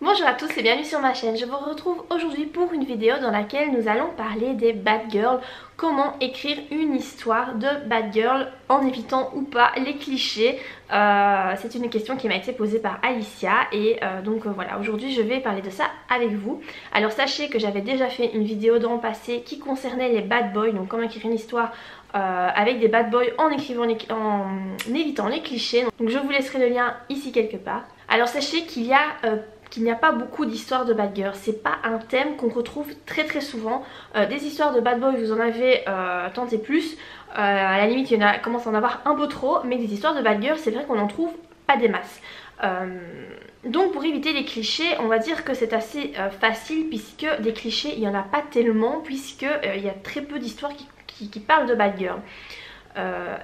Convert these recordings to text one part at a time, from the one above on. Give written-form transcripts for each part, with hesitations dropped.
Bonjour à tous et bienvenue sur ma chaîne. Je vous retrouve aujourd'hui pour une vidéo dans laquelle nous allons parler des bad girls. Comment écrire une histoire de bad girl en évitant ou pas les clichés. C'est une question qui m'a été posée par Alicia et donc voilà, aujourd'hui je vais parler de ça avec vous. Alors sachez que j'avais déjà fait une vidéo dans le passé qui concernait les bad boys, donc comment écrire une histoire avec des bad boys en évitant les clichés. Donc je vous laisserai le lien ici quelque part. Alors sachez qu'il n'y a pas beaucoup d'histoires de bad girls, c'est pas un thème qu'on retrouve très souvent. Des histoires de bad boys vous en avez tant et plus, à la limite il y en a, commence à en avoir un peu trop, mais des histoires de bad girls c'est vrai qu'on en trouve pas des masses. Donc pour éviter les clichés, on va dire que c'est assez facile puisque des clichés il n'y en a pas tellement, puisque il y a très peu d'histoires qui parlent de bad girls.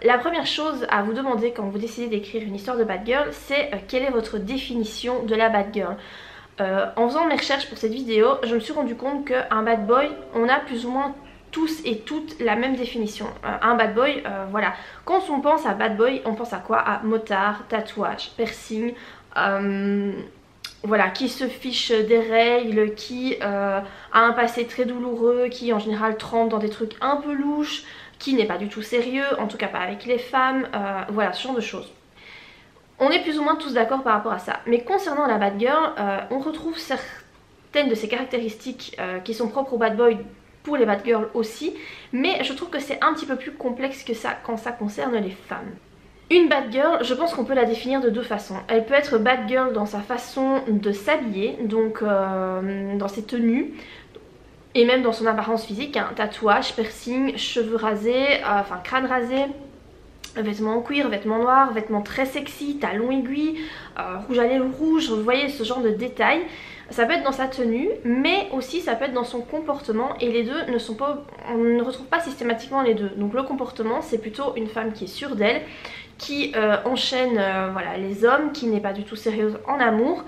La première chose à vous demander quand vous décidez d'écrire une histoire de bad girl, c'est quelle est votre définition de la bad girl. En faisant mes recherches pour cette vidéo, je me suis rendu compte qu'un bad boy, on a plus ou moins tous et toutes la même définition. Un bad boy, voilà. Quand on pense à bad boy, on pense à quoi? À motard, tatouage, piercing, voilà, qui se fiche des règles, qui a un passé très douloureux, qui en général trempe dans des trucs un peu louches, qui n'est pas du tout sérieux, en tout cas pas avec les femmes, voilà, ce genre de choses. On est plus ou moins tous d'accord par rapport à ça. Mais concernant la bad girl, on retrouve certaines de ces caractéristiques qui sont propres aux bad boys pour les bad girls aussi, mais je trouve que c'est un petit peu plus complexe que ça quand ça concerne les femmes. Une bad girl, je pense qu'on peut la définir de deux façons. Elle peut être bad girl dans sa façon de s'habiller, donc dans ses tenues, et même dans son apparence physique, hein, tatouage, piercing, cheveux rasés, enfin crâne rasé, vêtements en cuir, vêtements noirs, vêtements très sexy, talons aiguilles, rouge à lèvres rouge, vous voyez ce genre de détails. Ça peut être dans sa tenue, mais aussi ça peut être dans son comportement, et les deux ne sont pas, on ne retrouve pas systématiquement les deux. Donc le comportement, c'est plutôt une femme qui est sûre d'elle, qui enchaîne voilà, les hommes, qui n'est pas du tout sérieuse en amour,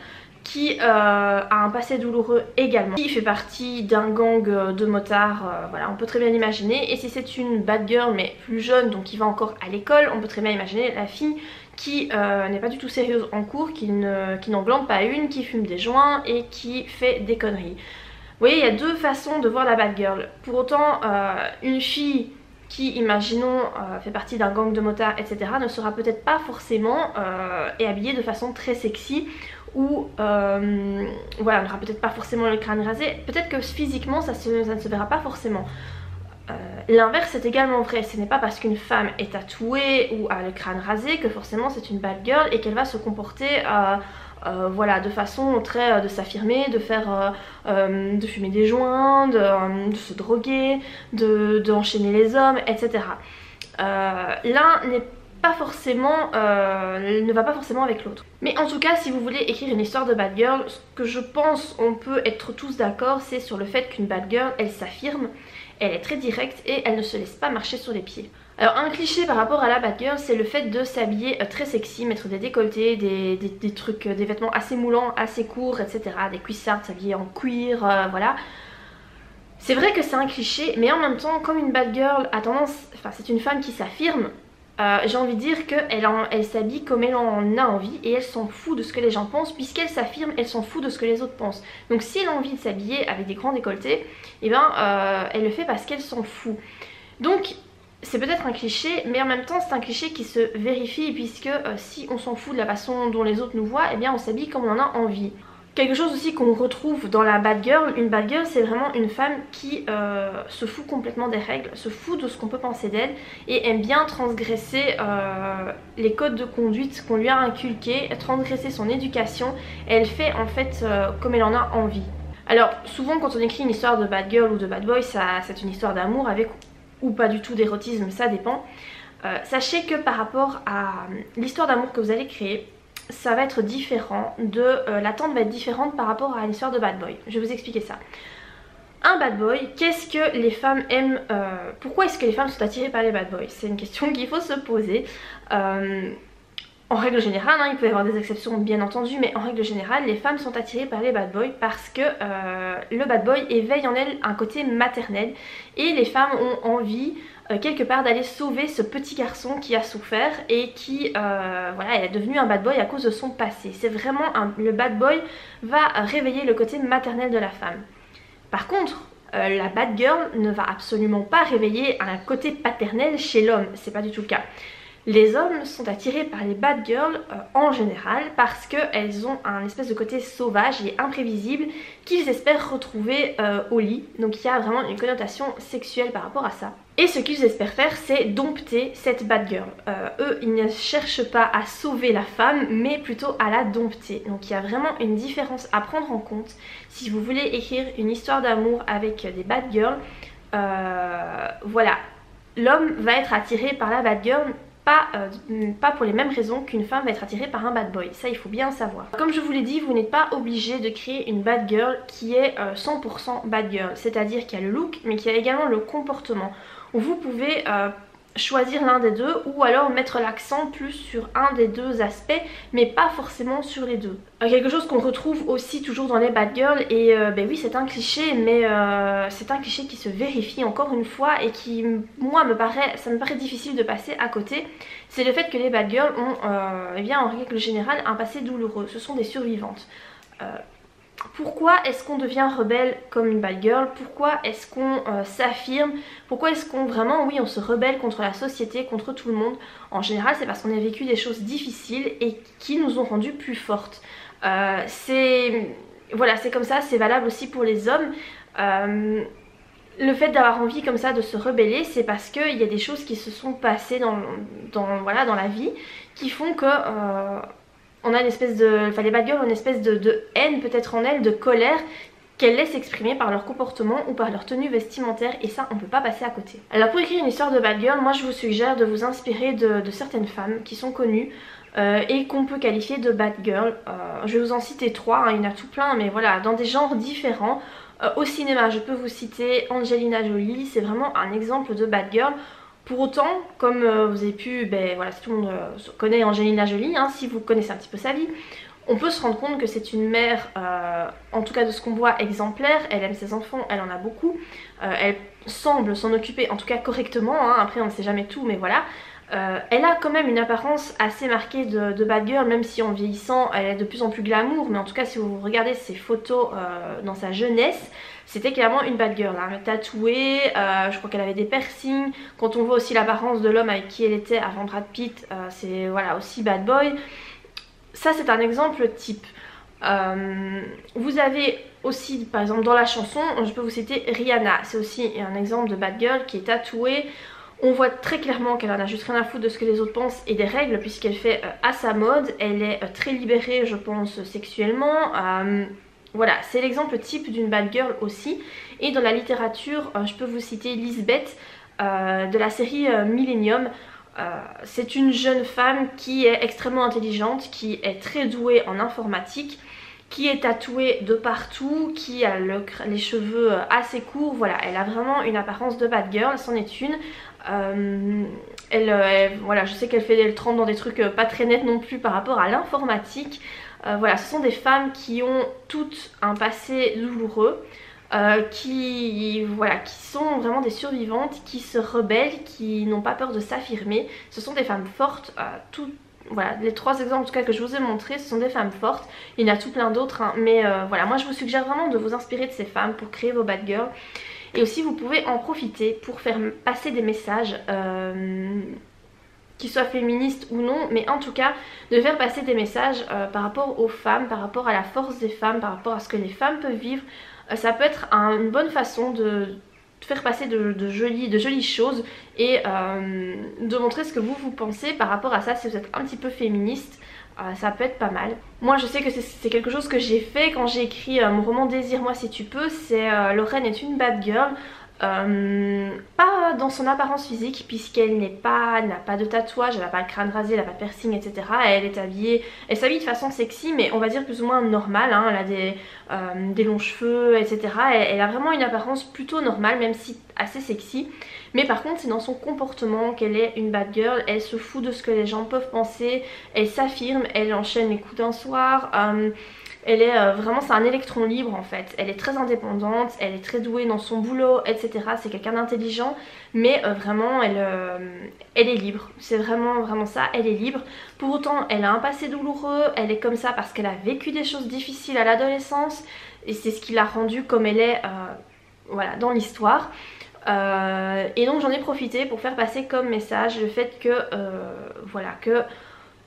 qui a un passé douloureux également, qui fait partie d'un gang de motards, voilà, on peut très bien l'imaginer. Et si c'est une bad girl mais plus jeune, donc qui va encore à l'école, on peut très bien imaginer la fille qui n'est pas du tout sérieuse en cours, qui n'en glande pas une, qui fume des joints et qui fait des conneries. Vous voyez, il y a deux façons de voir la bad girl. Pour autant, une fille qui, imaginons, fait partie d'un gang de motards, etc., ne sera peut-être pas forcément habillée de façon très sexy, ou voilà, n'aura peut-être pas forcément le crâne rasé, peut-être que physiquement ça ne se verra pas forcément. L'inverse est également vrai, ce n'est pas parce qu'une femme est tatouée ou a le crâne rasé que forcément c'est une bad girl et qu'elle va se comporter voilà, de façon très de s'affirmer, de faire de fumer des joints, de se droguer, d'enchaîner les hommes, etc. L'un n'est pas forcément, ne va pas forcément avec l'autre. Mais en tout cas, si vous voulez écrire une histoire de bad girl, ce que je pense on peut être tous d'accord, c'est sur le fait qu'une bad girl, elle s'affirme, elle est très directe et elle ne se laisse pas marcher sur les pieds. Alors un cliché par rapport à la bad girl, c'est le fait de s'habiller très sexy, mettre des décolletés, des trucs, des vêtements assez moulants, assez courts, etc. Des cuissardes, s'habiller en cuir, voilà. C'est vrai que c'est un cliché, mais en même temps, comme une bad girl a tendance, enfin c'est une femme qui s'affirme, j'ai envie de dire qu'elle s'habille comme elle en a envie et elle s'en fout de ce que les gens pensent, puisqu'elle s'affirme, elle s'en fout de ce que les autres pensent. Donc si elle a envie de s'habiller avec des grands décolletés, eh ben, elle le fait parce qu'elle s'en fout. Donc c'est peut-être un cliché, mais en même temps c'est un cliché qui se vérifie, puisque si on s'en fout de la façon dont les autres nous voient, eh bien on s'habille comme on en a envie. Quelque chose aussi qu'on retrouve dans la bad girl, une bad girl c'est vraiment une femme qui se fout complètement des règles, se fout de ce qu'on peut penser d'elle et aime bien transgresser les codes de conduite qu'on lui a inculqués, transgresser son éducation, et elle fait en fait comme elle en a envie. Alors souvent quand on écrit une histoire de bad girl ou de bad boy, c'est une histoire d'amour avec ou pas du tout d'érotisme, ça dépend. Sachez que par rapport à l'histoire d'amour que vous allez créer, ça va être différent, l'attente va être différente par rapport à l'histoire de bad boy. Je vais vous expliquer ça. Un bad boy, qu'est-ce que les femmes aiment, pourquoi est-ce que les femmes sont attirées par les bad boys? C'est une question qu'il faut se poser. En règle générale, hein, il peut y avoir des exceptions bien entendu, mais en règle générale, les femmes sont attirées par les bad boys parce que le bad boy éveille en elles un côté maternel et les femmes ont envie quelque part d'aller sauver ce petit garçon qui a souffert et qui voilà, est devenu un bad boy à cause de son passé. C'est vraiment le bad boy va réveiller le côté maternel de la femme. Par contre, la bad girl ne va absolument pas réveiller un côté paternel chez l'homme, c'est pas du tout le cas. Les hommes sont attirés par les bad girls en général parce qu'elles ont un espèce de côté sauvage et imprévisible qu'ils espèrent retrouver au lit. Donc il y a vraiment une connotation sexuelle par rapport à ça. Et ce qu'ils espèrent faire, c'est dompter cette bad girl. Eux, ils ne cherchent pas à sauver la femme, mais plutôt à la dompter. Donc il y a vraiment une différence à prendre en compte. Si vous voulez écrire une histoire d'amour avec des bad girls, voilà, l'homme va être attiré par la bad girl, pas pour les mêmes raisons qu'une femme va être attirée par un bad boy, ça il faut bien savoir. Comme je vous l'ai dit, vous n'êtes pas obligé de créer une bad girl qui est 100% bad girl, c'est-à-dire qu'il y a le look mais qu'il y a également le comportement. Vous pouvez choisir l'un des deux ou alors mettre l'accent plus sur un des deux aspects mais pas forcément sur les deux. Quelque chose qu'on retrouve aussi toujours dans les bad girls et ben oui c'est un cliché mais c'est un cliché qui se vérifie encore une fois et qui moi ça me paraît difficile de passer à côté. C'est le fait que les bad girls ont eh bien, en règle générale un passé douloureux, ce sont des survivantes. Pourquoi est-ce qu'on devient rebelle comme une bad girl? Pourquoi est-ce qu'on s'affirme? Pourquoi est-ce qu'on vraiment, oui, on se rebelle contre la société, contre tout le monde? En général, c'est parce qu'on a vécu des choses difficiles et qui nous ont rendues plus fortes. Voilà, c'est comme ça, c'est valable aussi pour les hommes. Le fait d'avoir envie comme ça de se rebeller, c'est parce qu'il y a des choses qui se sont passées voilà, dans la vie qui font que... on a une espèce de... Enfin les bad girls ont une espèce de haine peut-être en elles, de colère qu'elles laissent exprimer par leur comportement ou par leur tenue vestimentaire et ça on peut pas passer à côté. Alors pour écrire une histoire de bad girl, moi je vous suggère de vous inspirer de certaines femmes qui sont connues et qu'on peut qualifier de bad girl. Je vais vous en citer trois, hein, il y en a tout plein mais voilà, dans des genres différents. Au cinéma je peux vous citer Angelina Jolie, c'est vraiment un exemple de bad girl. Pour autant, comme vous avez pu, ben voilà, tout le monde connaît Angelina Jolie, hein, si vous connaissez un petit peu sa vie, on peut se rendre compte que c'est une mère, en tout cas de ce qu'on voit, exemplaire. Elle aime ses enfants, elle en a beaucoup, elle semble s'en occuper en tout cas correctement, hein, après on ne sait jamais tout mais voilà. Elle a quand même une apparence assez marquée de bad girl, même si en vieillissant elle est de plus en plus glamour, mais en tout cas si vous regardez ses photos dans sa jeunesse, c'était clairement une bad girl, hein, tatouée, je crois qu'elle avait des piercings. Quand on voit aussi l'apparence de l'homme avec qui elle était avant Brad Pitt, c'est voilà aussi bad boy. Ça c'est un exemple type. Vous avez aussi par exemple dans la chanson, je peux vous citer Rihanna, c'est aussi un exemple de bad girl qui est tatouée. On voit très clairement qu'elle en a juste rien à foutre de ce que les autres pensent et des règles puisqu'elle fait à sa mode. Elle est très libérée je pense sexuellement. Voilà, c'est l'exemple type d'une bad girl aussi. Et dans la littérature, je peux vous citer Lisbeth de la série Millennium. C'est une jeune femme qui est extrêmement intelligente, qui est très douée en informatique, qui est tatouée de partout, qui a les cheveux assez courts. Voilà, elle a vraiment une apparence de bad girl, c'en est une. Voilà, je sais qu'elle fait le trempe dans des trucs pas très nets non plus par rapport à l'informatique. Voilà, ce sont des femmes qui ont toutes un passé douloureux, qui sont vraiment des survivantes, qui se rebellent, qui n'ont pas peur de s'affirmer. Ce sont des femmes fortes, voilà, les trois exemples en tout cas que je vous ai montrés, ce sont des femmes fortes. Il y en a tout plein d'autres, hein, mais voilà, moi je vous suggère vraiment de vous inspirer de ces femmes pour créer vos bad girls. Et aussi vous pouvez en profiter pour faire passer des messages qui soient féministes ou non, mais en tout cas de faire passer des messages par rapport aux femmes, par rapport à la force des femmes, par rapport à ce que les femmes peuvent vivre. Ça peut être une bonne façon de faire passer de jolies choses et de montrer ce que vous pensez par rapport à ça. Si vous êtes un petit peu féministe, ça peut être pas mal. Moi je sais que c'est quelque chose que j'ai fait quand j'ai écrit mon roman Désire-moi si tu peux. C'est Lorraine est une bad girl. Pas dans son apparence physique puisqu'elle n'a pas de tatouage, elle n'a pas le crâne rasé, elle n'a pas de piercing etc. Elle est habillée, elle s'habille de façon sexy mais on va dire plus ou moins normale, hein. Elle a des longs cheveux etc. Elle a vraiment une apparence plutôt normale même si assez sexy. Mais par contre c'est dans son comportement qu'elle est une bad girl, elle se fout de ce que les gens peuvent penser, elle s'affirme, elle enchaîne les coups d'un soir. Elle est vraiment, c'est un électron libre en fait. Elle est très indépendante, elle est très douée dans son boulot, etc. C'est quelqu'un d'intelligent, mais vraiment elle est libre. C'est vraiment ça, elle est libre. Pour autant, elle a un passé douloureux, elle est comme ça parce qu'elle a vécu des choses difficiles à l'adolescence. Et c'est ce qui l'a rendue comme elle est voilà, dans l'histoire. Et donc j'en ai profité pour faire passer comme message le fait que, voilà, que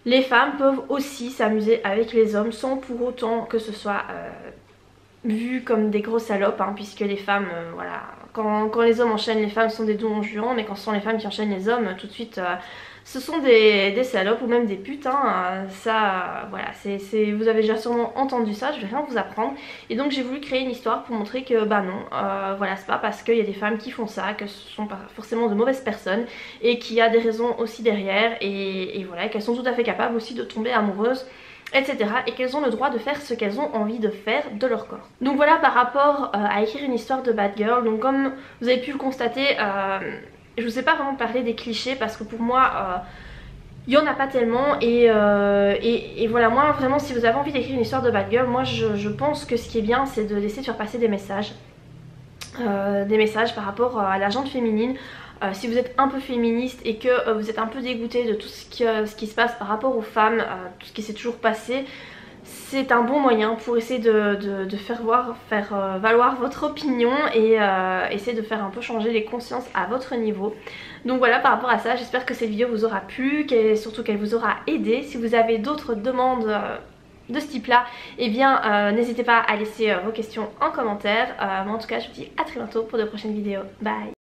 les femmes peuvent aussi s'amuser avec les hommes sans pour autant que ce soit vu comme des grosses salopes, hein, puisque les femmes, voilà, quand les hommes enchaînent les femmes sont des dons jurants, mais quand ce sont les femmes qui enchaînent les hommes, tout de suite ce sont des salopes ou même des putes, hein, ça, voilà, vous avez déjà sûrement entendu ça, je vais rien vous apprendre. Et donc j'ai voulu créer une histoire pour montrer que bah non, voilà, c'est pas parce qu'il y a des femmes qui font ça que ce sont pas forcément de mauvaises personnes et qu'il y a des raisons aussi derrière et voilà, qu'elles sont tout à fait capables aussi de tomber amoureuses, etc. et qu'elles ont le droit de faire ce qu'elles ont envie de faire de leur corps. Donc voilà par rapport à écrire une histoire de bad girl. Donc comme vous avez pu le constater, je vous ai pas vraiment parlé des clichés parce que pour moi il y en a pas tellement et voilà, moi vraiment si vous avez envie d'écrire une histoire de bad girl, moi je pense que ce qui est bien c'est de laisser de faire passer des messages par rapport à la gente féminine. Si vous êtes un peu féministe et que vous êtes un peu dégoûté de tout ce qui se passe par rapport aux femmes, tout ce qui s'est toujours passé, c'est un bon moyen pour essayer de faire valoir votre opinion et essayer de faire un peu changer les consciences à votre niveau. Donc voilà, par rapport à ça, j'espère que cette vidéo vous aura plu, surtout qu'elle vous aura aidé. Si vous avez d'autres demandes de ce type là, eh bien n'hésitez pas à laisser vos questions en commentaire. Mais en tout cas je vous dis à très bientôt pour de prochaines vidéos. Bye.